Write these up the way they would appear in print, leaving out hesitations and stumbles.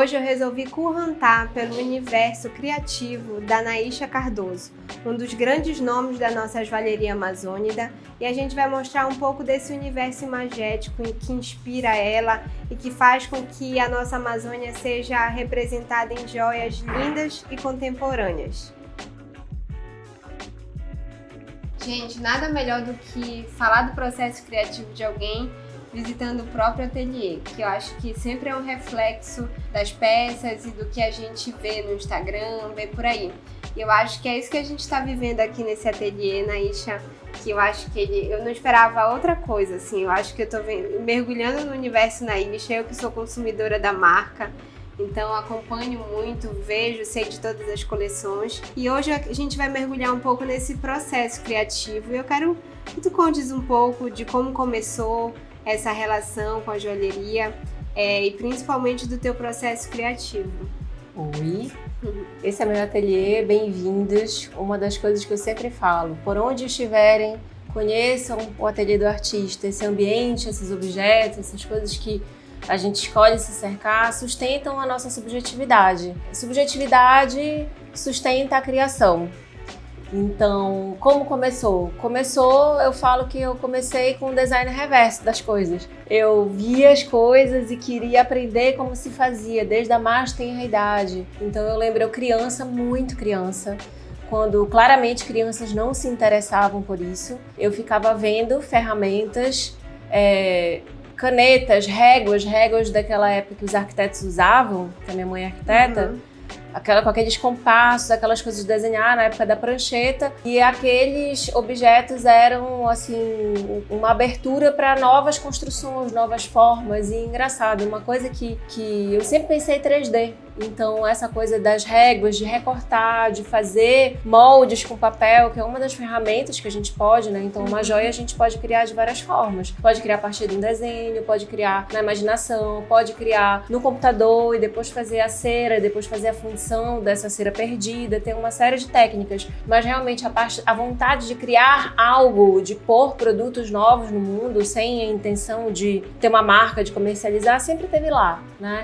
Hoje eu resolvi currantar pelo universo criativo da Naícha Cardoso, um dos grandes nomes da nossa joalheria amazônica, e a gente vai mostrar um pouco desse universo imagético que inspira ela e que faz com que a nossa Amazônia seja representada em joias lindas e contemporâneas. Gente, nada melhor do que falar do processo criativo de alguém visitando o próprio ateliê, que eu acho que sempre é um reflexo das peças e do que a gente vê no Instagram, vê por aí. E eu acho que é isso que a gente está vivendo aqui nesse ateliê, Naícha, que eu acho que eu não esperava outra coisa, assim, eu acho que eu estou mergulhando no universo Naícha, eu que sou consumidora da marca, então acompanho muito, vejo, sei de todas as coleções. E hoje a gente vai mergulhar um pouco nesse processo criativo e eu quero que tu contes um pouco de como começou essa relação com a joalheria e principalmente do teu processo criativo. Oi, esse é meu ateliê, bem-vindos. Uma das coisas que eu sempre falo, por onde estiverem, conheçam o ateliê do artista, esse ambiente, esses objetos, essas coisas que a gente escolhe se cercar, sustentam a nossa subjetividade. A subjetividade sustenta a criação. Então, como começou? Eu falo que eu comecei com o design reverso das coisas. Eu via as coisas e queria aprender como se fazia, desde a mais tenra idade. Então eu lembro, eu criança, muito criança, quando claramente crianças não se interessavam por isso, eu ficava vendo ferramentas, canetas, réguas daquela época que os arquitetos usavam, que a minha mãe é arquiteta, com aqueles compassos, aquelas coisas de desenhar na época da prancheta, e aqueles objetos eram assim uma abertura para novas construções, novas formas. E engraçado, uma coisa que eu sempre pensei 3D. Então essa coisa das réguas, de recortar, de fazer moldes com papel, que é uma das ferramentas que a gente pode, né? Então uma joia a gente pode criar de várias formas. Pode criar a partir de um desenho, pode criar na imaginação, pode criar no computador e depois fazer a cera, depois fazer a função dessa cera perdida. Tem uma série de técnicas, mas realmente a vontade de criar algo, de pôr produtos novos no mundo sem a intenção de ter uma marca, de comercializar, sempre teve lá, né?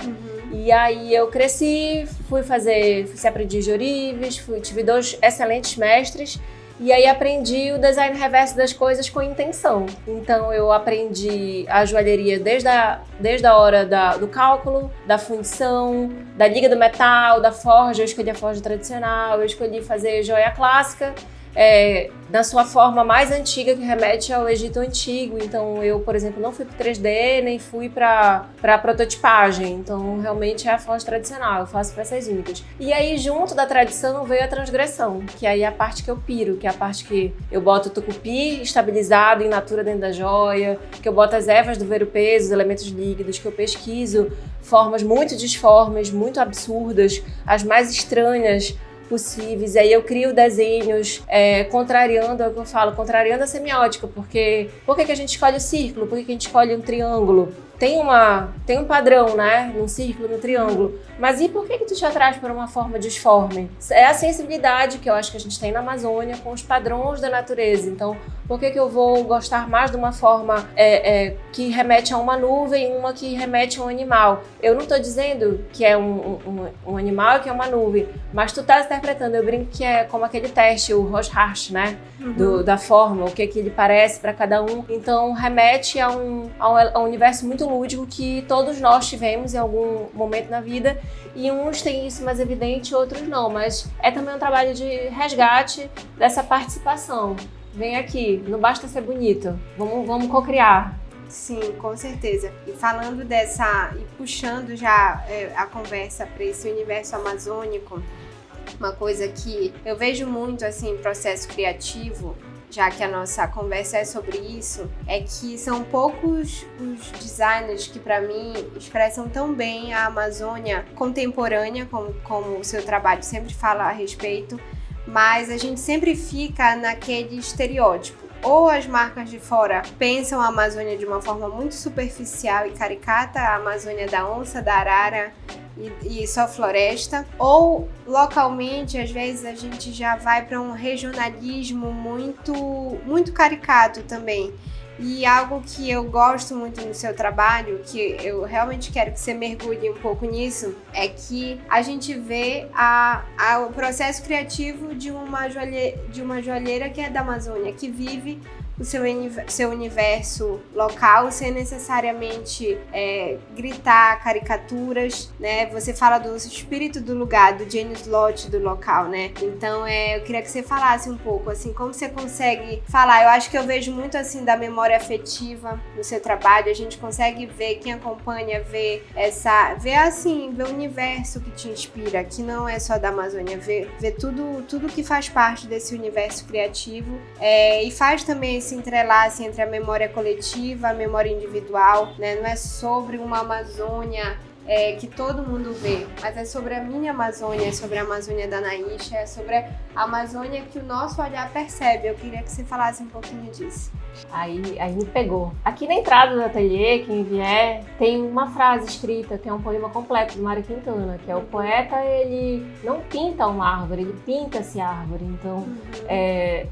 E aí eu cresci, fui aprendiz de ourives, tive 2 excelentes mestres e aí aprendi o design reverso das coisas com intenção. Então eu aprendi a joalheria desde a hora do cálculo, da fundição, da liga do metal, da forja. Eu escolhi a forja tradicional, eu escolhi fazer joia clássica, na sua forma mais antiga, que remete ao Egito Antigo. Então eu, por exemplo, não fui para 3D, nem fui para prototipagem. Então realmente é a forma tradicional, eu faço peças únicas. E aí junto da tradição veio a transgressão, que aí é a parte que eu piro, que é a parte que eu boto o tucupi estabilizado em natura dentro da joia, que eu boto as ervas do ver-o-peso, os elementos líquidos, que eu pesquiso formas muito disformes, muito absurdas, as mais estranhas possíveis. Aí eu crio desenhos contrariando, é o que eu falo, contrariando a semiótica, porque por que a gente escolhe o círculo? Por que a gente escolhe um triângulo? Tem um padrão, né? Num círculo, no triângulo. Mas e por que tu te atrai para uma forma disforme? É a sensibilidade que eu acho que a gente tem na Amazônia com os padrões da natureza. Então, por que eu vou gostar mais de uma forma que remete a uma nuvem e uma que remete a um animal? Eu não estou dizendo que é um animal e que é uma nuvem, mas tu tá interpretando. Eu brinco que é como aquele teste, o Rorschach, né? Da forma, o que ele parece para cada um. Então, remete a um universo muito lúdico que todos nós tivemos em algum momento na vida, e uns têm isso mais evidente, outros não, mas é também um trabalho de resgate dessa participação. Vem aqui, não basta ser bonito, vamos co-criar. Sim, com certeza. E falando e puxando já a conversa para esse universo amazônico, uma coisa que eu vejo muito assim, processo criativo, já que a nossa conversa é sobre isso, é que são poucos os designers que, para mim, expressam tão bem a Amazônia contemporânea, como o seu trabalho sempre fala a respeito, mas a gente sempre fica naquele estereótipo. Ou as marcas de fora pensam a Amazônia de uma forma muito superficial e caricata, a Amazônia da onça, da arara e só floresta, ou localmente, às vezes, a gente já vai para um regionalismo muito, muito caricato também. E algo que eu gosto muito no seu trabalho, que eu realmente quero que você mergulhe um pouco nisso, é que a gente vê o processo criativo de uma joalheira que é da Amazônia, que vive o seu universo local sem necessariamente gritar caricaturas, né? Você fala do espírito do lugar, do James Lott do local, né? Então eu queria que você falasse um pouco, assim, como você consegue falar. Eu acho que eu vejo muito, assim, da memória afetiva no seu trabalho. A gente consegue ver, quem acompanha, ver o universo que te inspira, que não é só da Amazônia, ver tudo que faz parte desse universo criativo, e faz também esse entrelace entre a memória coletiva, a memória individual, né? Não é sobre uma Amazônia que todo mundo vê, mas é sobre a minha Amazônia, é sobre a Amazônia da Anaícha, é sobre a Amazônia que o nosso olhar percebe. Eu queria que você falasse um pouquinho disso. Aí me pegou. Aqui na entrada do ateliê, quem vier, tem uma frase escrita, que é um poema completo do Mário Quintana, que é: o poeta, ele não pinta uma árvore, ele pinta-se árvore. Então,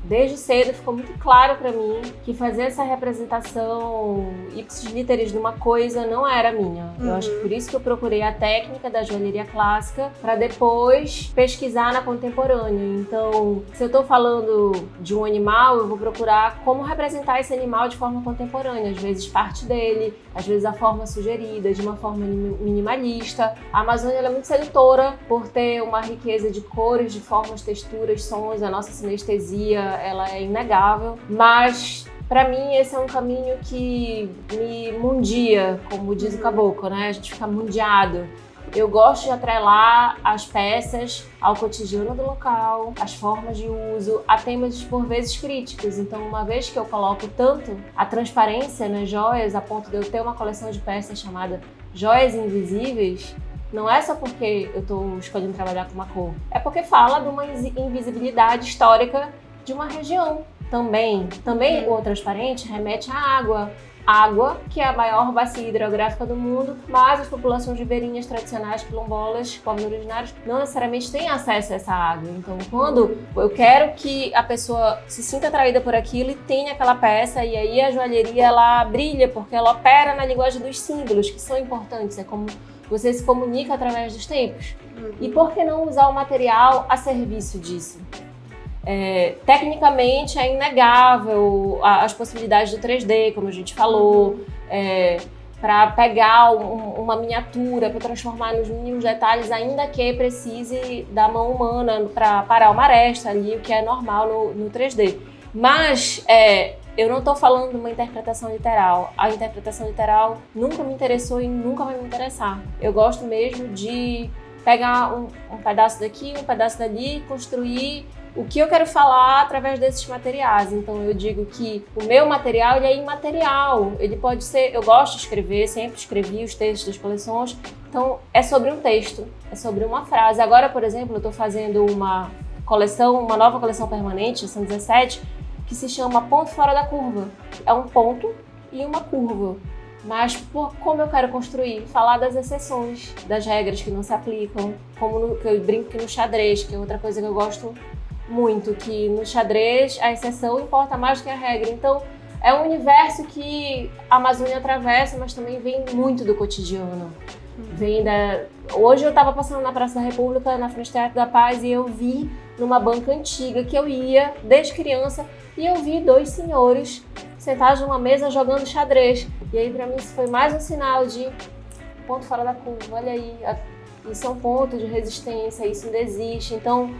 desde cedo ficou muito claro para mim que fazer essa representação ipsis literis de uma coisa não era minha. Eu acho que por isso que eu procurei a técnica da joalheria clássica para depois pesquisar na contemporânea. Então, se eu estou falando de um animal, eu vou procurar como representar esse animal de forma contemporânea, às vezes parte dele, às vezes a forma sugerida, de uma forma minimalista. A Amazônia ela é muito sedutora por ter uma riqueza de cores, de formas, texturas, sons. A nossa sinestesia ela é inegável, mas para mim esse é um caminho que me mundia, como diz o caboclo, né? A gente fica mundiado. Eu gosto de atrelar as peças ao cotidiano do local, as formas de uso, a temas por vezes críticos. Então, uma vez que eu coloco tanto a transparência nas joias, a ponto de eu ter uma coleção de peças chamada Joias Invisíveis, não é só porque eu estou escolhendo trabalhar com uma cor, é porque fala de uma invisibilidade histórica de uma região. Também o transparente remete à água. Água, que é a maior bacia hidrográfica do mundo, mas as populações ribeirinhas tradicionais, quilombolas, povos originários, não necessariamente têm acesso a essa água. Então, quando eu quero que a pessoa se sinta atraída por aquilo e tenha aquela peça, e aí a joalheria ela brilha, porque ela opera na linguagem dos símbolos, que são importantes, é como você se comunica através dos tempos. E por que não usar o material a serviço disso? Tecnicamente é inegável as possibilidades do 3D, como a gente falou, para pegar uma miniatura, para transformar nos mínimos detalhes, ainda que precise da mão humana para parar uma aresta ali, o que é normal no 3D. Mas eu não estou falando de uma interpretação literal. A interpretação literal nunca me interessou e nunca vai me interessar. Eu gosto mesmo de pegar um pedaço daqui, um pedaço dali, construir o que eu quero falar através desses materiais. Então eu digo que o meu material ele é imaterial, ele pode ser, eu gosto de escrever, sempre escrevi os textos das coleções, então é sobre um texto, é sobre uma frase. Agora, por exemplo, eu estou fazendo uma nova coleção permanente, são 17, que se chama Ponto Fora da Curva. É um ponto e uma curva. Mas como eu quero construir? Falar das exceções, das regras que não se aplicam, que eu brinco que no xadrez, que é outra coisa que eu gosto muito, que no xadrez a exceção importa mais do que a regra. Então é um universo que a Amazônia atravessa, mas também vem muito do cotidiano. Hoje eu estava passando na Praça da República, na frente do Teatro da Paz, e eu vi numa banca antiga que eu ia desde criança, e eu vi 2 senhores sentados numa mesa jogando xadrez. E aí para mim isso foi mais um sinal de ponto fora da curva. Olha aí, isso é um ponto de resistência, isso ainda existe. Então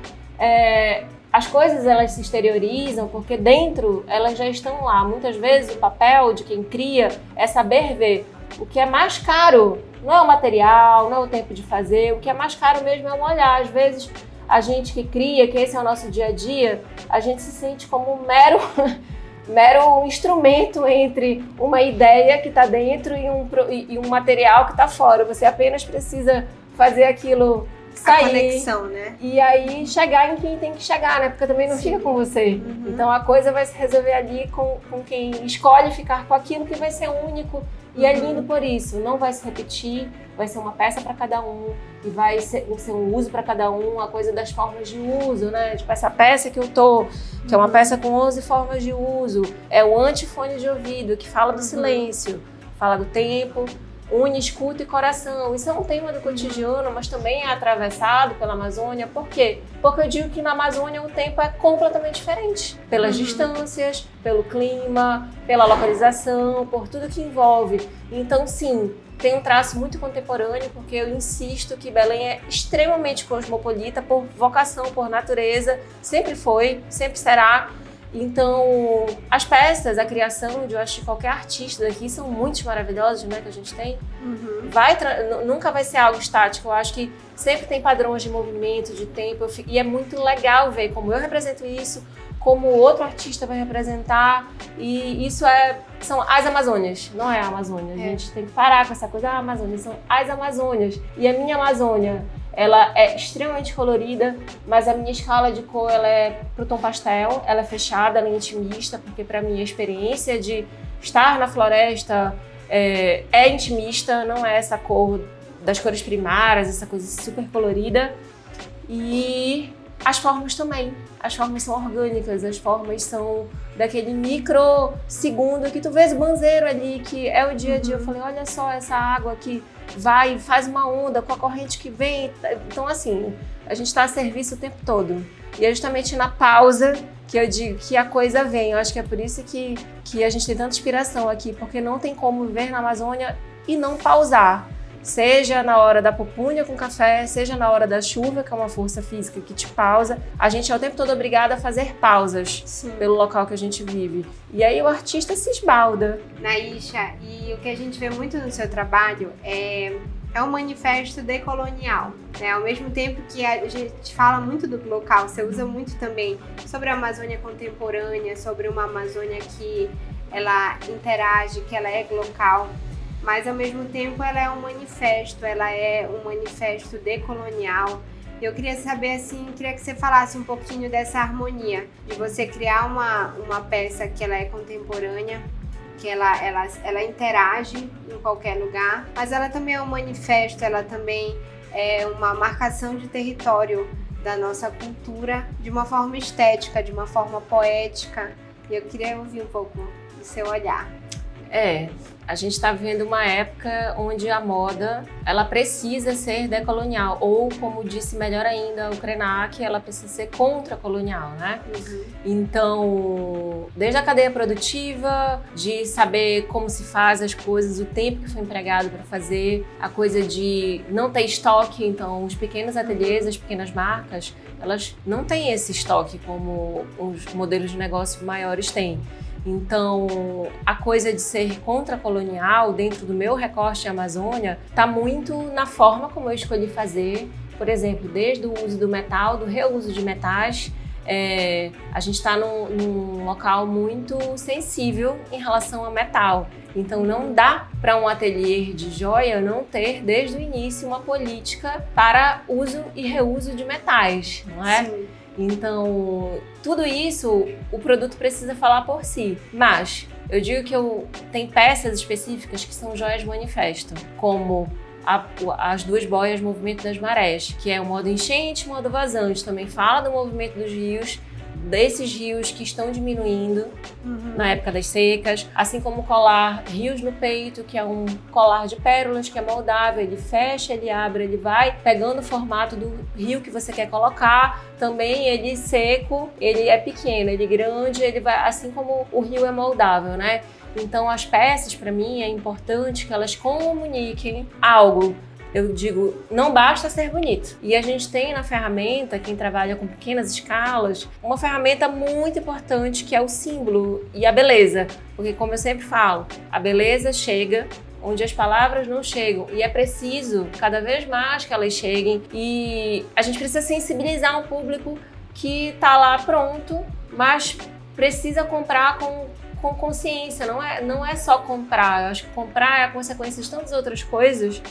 as coisas elas se exteriorizam porque dentro elas já estão lá. Muitas vezes o papel de quem cria é saber ver. O que é mais caro não é o material, não é o tempo de fazer, o que é mais caro mesmo é o olhar. Às vezes a gente que cria, que esse é o nosso dia a dia, a gente se sente como um mero instrumento entre uma ideia que está dentro e um material que está fora. Você apenas precisa fazer aquilo sair, a conexão, né? E aí chegar em quem tem que chegar, né? Porque também não fica com você. Então a coisa vai se resolver ali com quem escolhe ficar com aquilo que vai ser único E é lindo por isso, não vai se repetir, vai ser uma peça para cada um e vai ser um uso para cada um, a coisa das formas de uso, né? Tipo, essa peça que eu tô, que é uma peça com 11 formas de uso, é o antifone de ouvido, que fala do silêncio, fala do tempo, une escuta e coração. Isso é um tema do cotidiano, mas também é atravessado pela Amazônia. Por quê? Porque eu digo que na Amazônia o tempo é completamente diferente. Pelas distâncias, pelo clima, pela localização, por tudo que envolve. Então, sim, tem um traço muito contemporâneo, porque eu insisto que Belém é extremamente cosmopolita por vocação, por natureza. Sempre foi, sempre será. Então, as peças, a criação de, eu acho, de qualquer artista daqui são muito maravilhosas, né, que a gente tem. Nunca vai ser algo estático. Eu acho que sempre tem padrões de movimento, de tempo. E é muito legal ver como eu represento isso, como outro artista vai representar. E isso são as Amazônias, não é a Amazônia. A gente tem que parar com essa coisa, a Amazônia, são as Amazônias. E a minha Amazônia, ela é extremamente colorida, mas a minha escala de cor ela é pro tom pastel, ela é fechada, ela é intimista, porque para mim a experiência de estar na floresta é intimista, não é essa cor das cores primárias, essa coisa super colorida. E as formas também. As formas são orgânicas, as formas são daquele microsegundo que tu vês o banzeiro ali, que é o dia a dia. Eu falei, olha só essa água que vai, faz uma onda com a corrente que vem. Então, assim, a gente está a serviço o tempo todo. E é justamente na pausa que eu digo que a coisa vem. Eu acho que é por isso que a gente tem tanta inspiração aqui, porque não tem como viver na Amazônia e não pausar. Seja na hora da pupunha com café, seja na hora da chuva, que é uma força física que te pausa. A gente é o tempo todo obrigada a fazer pausas pelo local que a gente vive. E aí o artista se esbalda. Naícha, e o que a gente vê muito no seu trabalho é um manifesto decolonial, né? Ao mesmo tempo que a gente fala muito do local, você usa muito também sobre a Amazônia contemporânea, sobre uma Amazônia que ela interage, que ela é local. Mas ao mesmo tempo ela é um manifesto decolonial. Eu queria saber, assim, queria que você falasse um pouquinho dessa harmonia, de você criar uma peça que ela é contemporânea, que ela interage em qualquer lugar, mas ela também é um manifesto, ela também é uma marcação de território da nossa cultura, de uma forma estética, de uma forma poética. E eu queria ouvir um pouco do seu olhar. A gente está vivendo uma época onde a moda ela precisa ser decolonial, ou, como disse melhor ainda o Krenak, ela precisa ser contracolonial, né? Então, desde a cadeia produtiva, de saber como se faz as coisas, o tempo que foi empregado para fazer, a coisa de não ter estoque, então os pequenos ateliês, as pequenas marcas, elas não têm esse estoque como os modelos de negócio maiores têm. Então, a coisa de ser contracolonial dentro do meu recorte Amazônia está muito na forma como eu escolhi fazer. Por exemplo, desde o uso do metal, do reuso de metais, a gente está num local muito sensível em relação ao metal. Então, não dá para um ateliê de joia não ter, desde o início, uma política para uso e reuso de metais, não é? Sim. Então, tudo isso, o produto precisa falar por si. Mas, eu digo que tem peças específicas que são joias manifesto, como as duas boias Movimento das Marés, que é o modo enchente e o modo vazante. Também fala do movimento dos rios, desses rios que estão diminuindo na época das secas, assim como o colar Rios no Peito, que é um colar de pérolas que é moldável, ele fecha, ele abre, ele vai pegando o formato do rio que você quer colocar. Também ele seco, ele é pequeno, ele grande, ele vai, assim como o rio é moldável, né? Então as peças, para mim, é importante que elas comuniquem algo. Eu digo, não basta ser bonito. E a gente tem na ferramenta, quem trabalha com pequenas escalas, uma ferramenta muito importante que é o símbolo e a beleza. Porque, como eu sempre falo, a beleza chega onde as palavras não chegam. E é preciso, cada vez mais, que elas cheguem. E a gente precisa sensibilizar um público que está lá pronto, mas precisa comprar com consciência, não é só comprar. Eu acho que comprar é a consequência de tantas outras coisas.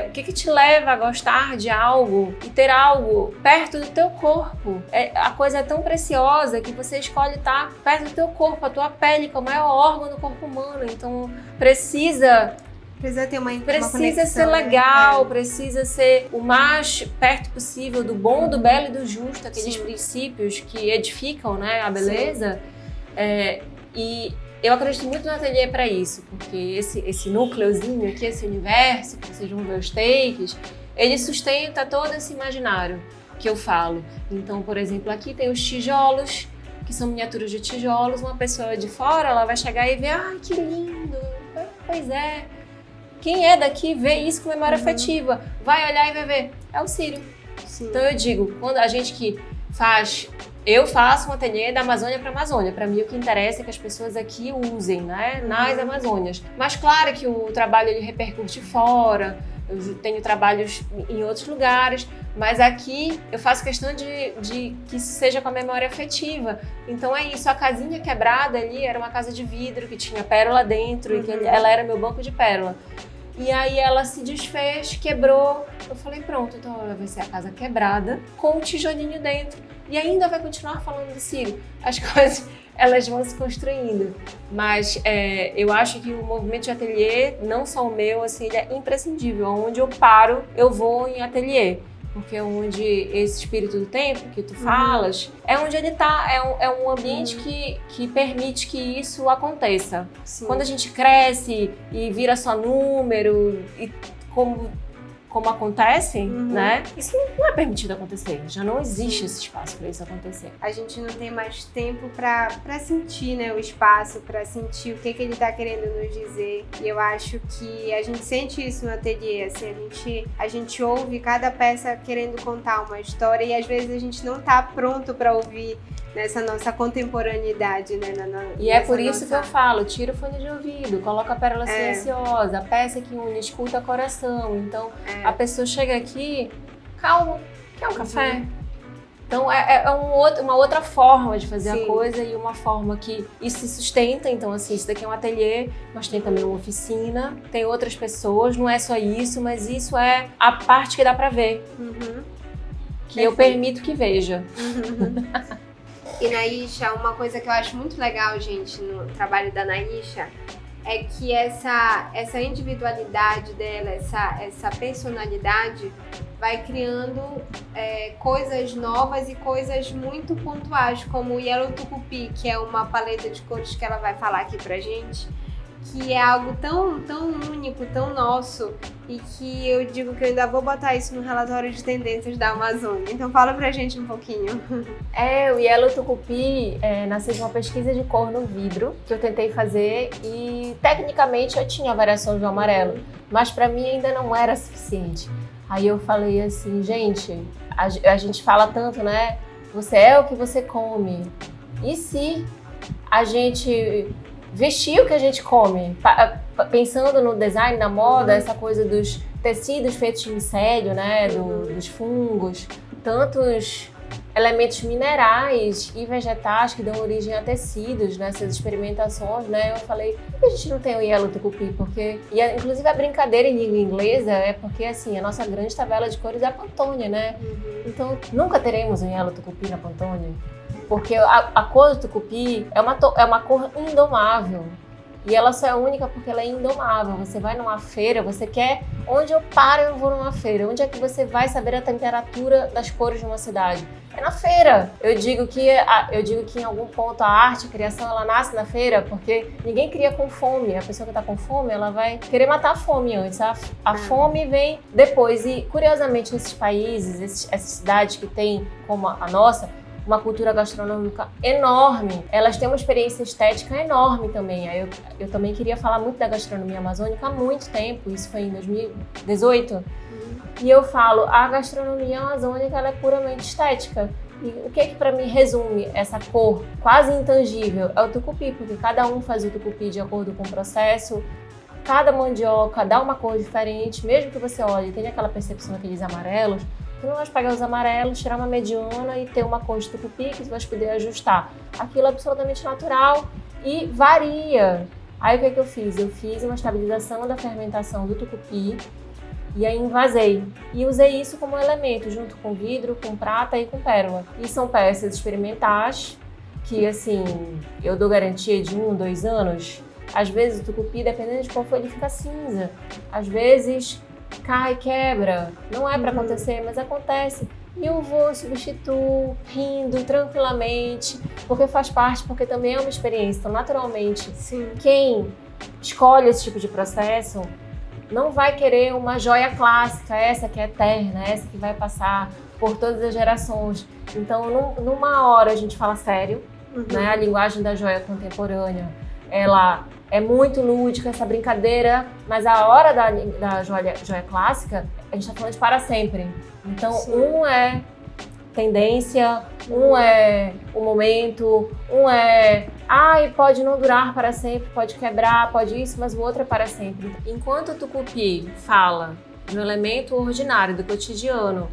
O que te leva a gostar de algo e ter algo perto do teu corpo? A coisa é tão preciosa que você escolhe estar perto do teu corpo, a tua pele, que é o maior órgão do corpo humano. Então precisa Precisa ter uma Precisa conexão, ser legal, precisa ser o mais perto possível do bom, do belo e do justo, aqueles princípios que edificam, né, a beleza. E eu acredito muito no ateliê para isso, porque esse núcleozinho aqui, esse universo, que vocês vão ver os takes, ele sustenta todo esse imaginário que eu falo. Então, por exemplo, aqui tem os tijolos, que são miniaturas de tijolos. Uma pessoa de fora, ela vai chegar e ver, ai, que lindo, pois é. Quem é daqui vê isso com memória afetiva, vai olhar e vai ver, é o Círio. Sim. Então eu digo, quando a gente que faz, eu faço um ateliê da Amazônia para a Amazônia. Para mim o que interessa é que as pessoas aqui usem, né, nas Amazônias. Mas claro que o trabalho ele repercute fora, eu tenho trabalhos em outros lugares, mas aqui eu faço questão de que isso seja com a memória afetiva. Então é isso, a casinha quebrada ali era uma casa de vidro que tinha pérola dentro e que ela era meu banco de pérola. E aí ela se desfez, quebrou. Eu falei, pronto, então ela vai ser a casa quebrada com um tijolinho dentro. E ainda vai continuar falando do Círio. As coisas, elas vão se construindo. Mas eu acho que o movimento de ateliê, não só o meu, assim, ele é imprescindível. Onde eu paro, eu vou em ateliê. Porque é onde esse espírito do tempo que tu falas, é onde ele tá, é um ambiente que permite que isso aconteça. Sim. Quando a gente cresce e vira só número, e como acontece, né? Isso não é permitido acontecer. Já não existe esse espaço para isso acontecer. A gente não tem mais tempo para sentir, né, o espaço, para sentir o que ele tá querendo nos dizer. E eu acho que a gente sente isso no ateliê, assim, a gente ouve cada peça querendo contar uma história e às vezes a gente não tá pronto para ouvir nessa nossa contemporaneidade, né? E é por isso que eu falo, tira o fone de ouvido, coloca a pérola silenciosa, a peça que une, escuta o coração. Então, a pessoa chega aqui, calma, quer um café? Então, uma outra forma de fazer a coisa e uma forma que isso se sustenta. Então, assim, isso daqui é um ateliê, mas tem também uma oficina, tem outras pessoas, não é só isso, mas isso é a parte que dá pra ver. Que eu permito que veja. E Naícha, uma coisa que eu acho muito legal, gente, no trabalho da Naícha, é que essa individualidade dela, essa personalidade, vai criando coisas novas e coisas muito pontuais, como o Yellow Tucupi, que é uma paleta de cores que ela vai falar aqui pra gente, que é algo tão, tão único, tão nosso, e que eu digo que eu ainda vou botar isso no relatório de tendências da Amazônia. Então fala pra gente um pouquinho. O Yellow Tucupi nasceu de uma pesquisa de cor no vidro que eu tentei fazer e tecnicamente eu tinha variações do amarelo, mas pra mim ainda não era suficiente. Aí eu falei assim, gente, a gente fala tanto, né? Você é o que você come. E se a gente vestir o que a gente come, pensando no design, na moda, essa coisa dos tecidos feitos de micélio, né, dos fungos, tantos elementos minerais e vegetais que dão origem a tecidos nessas experimentações, né, eu falei, por que a gente não tem o Yellow Tucupi? Porque, inclusive a brincadeira em língua inglesa é porque, assim, a nossa grande tabela de cores é a Pantone, né, então nunca teremos um Yellow Tucupi na Pantone. Porque a cor do tucupi é uma cor indomável. E ela só é única porque ela é indomável. Você vai numa feira, você quer... Onde eu paro, eu vou numa feira. Onde é que você vai saber a temperatura das cores de uma cidade? É na feira. Eu digo que em algum ponto a arte, a criação, ela nasce na feira porque ninguém cria com fome. A pessoa que está com fome, ela vai querer matar a fome antes. A fome vem depois. E, curiosamente, esses países, essas cidades que têm como a nossa, uma cultura gastronômica enorme, elas têm uma experiência estética enorme também. Eu também queria falar muito da gastronomia amazônica há muito tempo, isso foi em 2018, e eu falo, a gastronomia amazônica ela é puramente estética. E o que para mim resume essa cor quase intangível? É o tucupi, porque cada um faz o tucupi de acordo com o processo, cada mandioca dá uma cor diferente, mesmo que você olhe e tenha aquela percepção daqueles amarelos, tu não vai pegar os amarelos, tirar uma mediana e ter uma cor de tucupi que tu vai poder ajustar. Aquilo é absolutamente natural e varia. Aí o que eu fiz? Eu fiz uma estabilização da fermentação do tucupi e aí envasei. E usei isso como elemento, junto com vidro, com prata e com pérola. E são peças experimentais que, assim, eu dou garantia de 1, 2 anos. Às vezes o tucupi, dependendo de qual for, ele fica cinza. Às vezes cai, quebra. Não é para acontecer, mas acontece. E eu vou, substituo, rindo tranquilamente, porque faz parte, porque também é uma experiência. Então, naturalmente, quem escolhe esse tipo de processo não vai querer uma joia clássica, essa que é eterna, essa que vai passar por todas as gerações. Então, numa hora a gente fala sério, né? A linguagem da joia contemporânea, ela é muito lúdica, essa brincadeira, mas a hora da joia clássica, a gente está falando de para sempre. Então, um é tendência, um é o momento, um é pode não durar para sempre, pode quebrar, pode isso, mas o outro é para sempre. Enquanto o tucupi fala no elemento ordinário do cotidiano,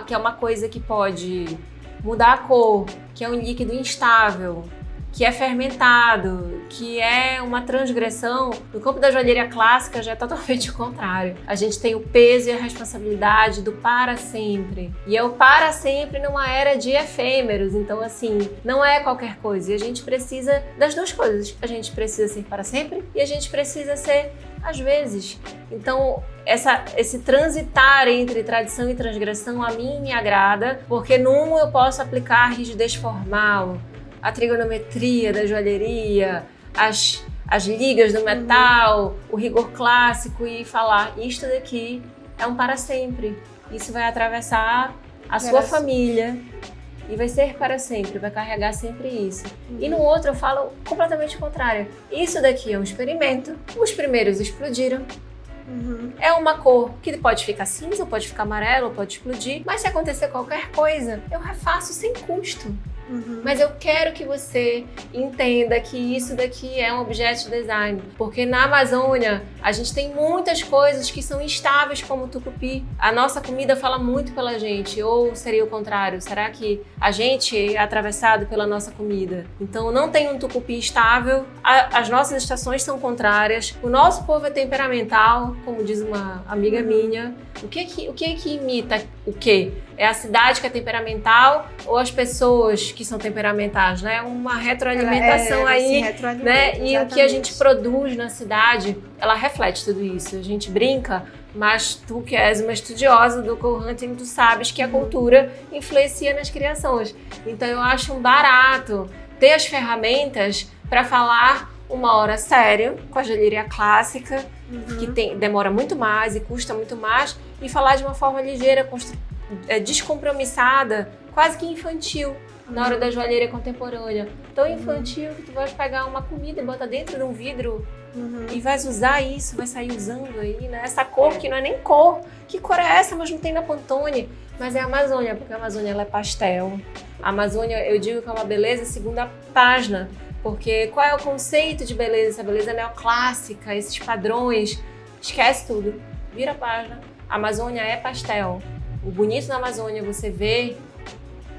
que é uma coisa que pode mudar a cor, que é um líquido instável, que é fermentado, que é uma transgressão, no campo da joalheria clássica já é totalmente o contrário. A gente tem o peso e a responsabilidade do para sempre. E é o para sempre numa era de efêmeros. Então, assim, não é qualquer coisa. E a gente precisa das duas coisas. A gente precisa ser para sempre e a gente precisa ser às vezes. Então, esse transitar entre tradição e transgressão a mim me agrada, porque num eu posso aplicar a rigidez formal, a trigonometria da joalheria, as ligas do metal, o rigor clássico e falar, isto daqui é um para sempre. Isso vai atravessar a sua família e vai ser para sempre, vai carregar sempre isso. E no outro eu falo completamente o contrário. Isso daqui é um experimento, os primeiros explodiram. É uma cor que pode ficar cinza, pode ficar amarelo, pode explodir, mas se acontecer qualquer coisa, eu refaço sem custo. Mas eu quero que você entenda que isso daqui é um objeto de design, porque na Amazônia a gente tem muitas coisas que são instáveis, como o tucupi. A nossa comida fala muito pela gente, ou seria o contrário? Será que a gente é atravessado pela nossa comida? Então não tem um tucupi estável, as nossas estações são contrárias, o nosso povo é temperamental, como diz uma amiga minha. O que é que imita o quê? É a cidade que é temperamental ou as pessoas que são temperamentais, né? Uma retroalimentação aí, né? E o que a gente produz na cidade, ela reflete tudo isso. A gente brinca, mas tu que és uma estudiosa do co-hunting, tu sabes que a cultura influencia nas criações. Então eu acho um barato ter as ferramentas para falar uma hora sério com a joalheria clássica, que demora muito mais e custa muito mais, e falar de uma forma ligeira, descompromissada, quase que infantil, na hora da joalheria contemporânea. Tão infantil que tu vai pegar uma comida e bota dentro de um vidro e vais usar isso, vai sair usando aí, né? Essa cor que não é nem cor. Que cor é essa? Mas não tem na Pantone. Mas é a Amazônia, porque a Amazônia ela é pastel. A Amazônia, eu digo que é uma beleza segunda página. Porque qual é o conceito de beleza? Essa beleza neoclássica, esses padrões. Esquece tudo. Vira a página. A Amazônia é pastel. O bonito na Amazônia você vê,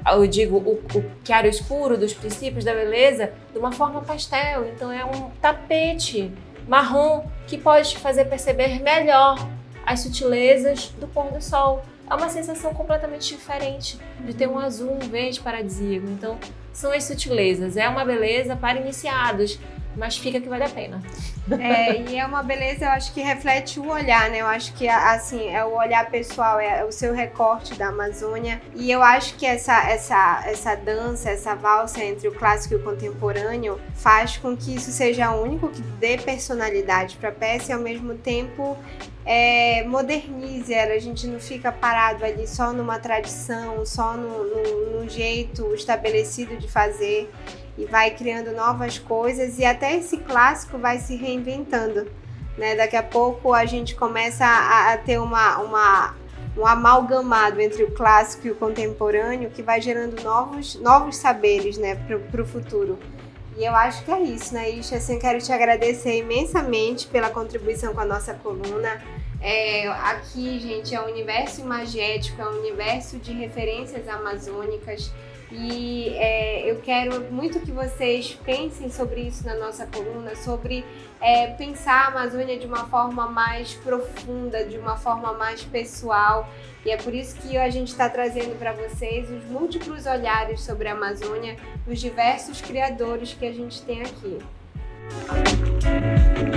eu digo, o claro escuro dos princípios da beleza de uma forma pastel. Então é um tapete marrom que pode te fazer perceber melhor as sutilezas do pôr do sol. É uma sensação completamente diferente de ter um azul, um verde paradisíaco. Então, são as sutilezas. É uma beleza para iniciados, mas fica que vale a pena. E é uma beleza, eu acho que reflete o olhar, né? Eu acho que, assim, é o olhar pessoal, é o seu recorte da Amazônia. E eu acho que essa dança, essa valsa entre o clássico e o contemporâneo faz com que isso seja único, que dê personalidade para a peça e, ao mesmo tempo, modernize ela. A gente não fica parado ali só numa tradição, só num jeito estabelecido de fazer, e vai criando novas coisas, e até esse clássico vai se reinventando, né? Daqui a pouco a gente começa a ter um amalgamado entre o clássico e o contemporâneo, que vai gerando novos saberes, né, para o futuro. E eu acho que é isso, né, Isha? Assim, quero te agradecer imensamente pela contribuição com a nossa coluna. Aqui, gente, é um universo imagético, é um universo de referências amazônicas. E eu quero muito que vocês pensem sobre isso na nossa coluna, sobre pensar a Amazônia de uma forma mais profunda, de uma forma mais pessoal. E é por isso que a gente está trazendo para vocês os múltiplos olhares sobre a Amazônia, os diversos criadores que a gente tem aqui. Tchau.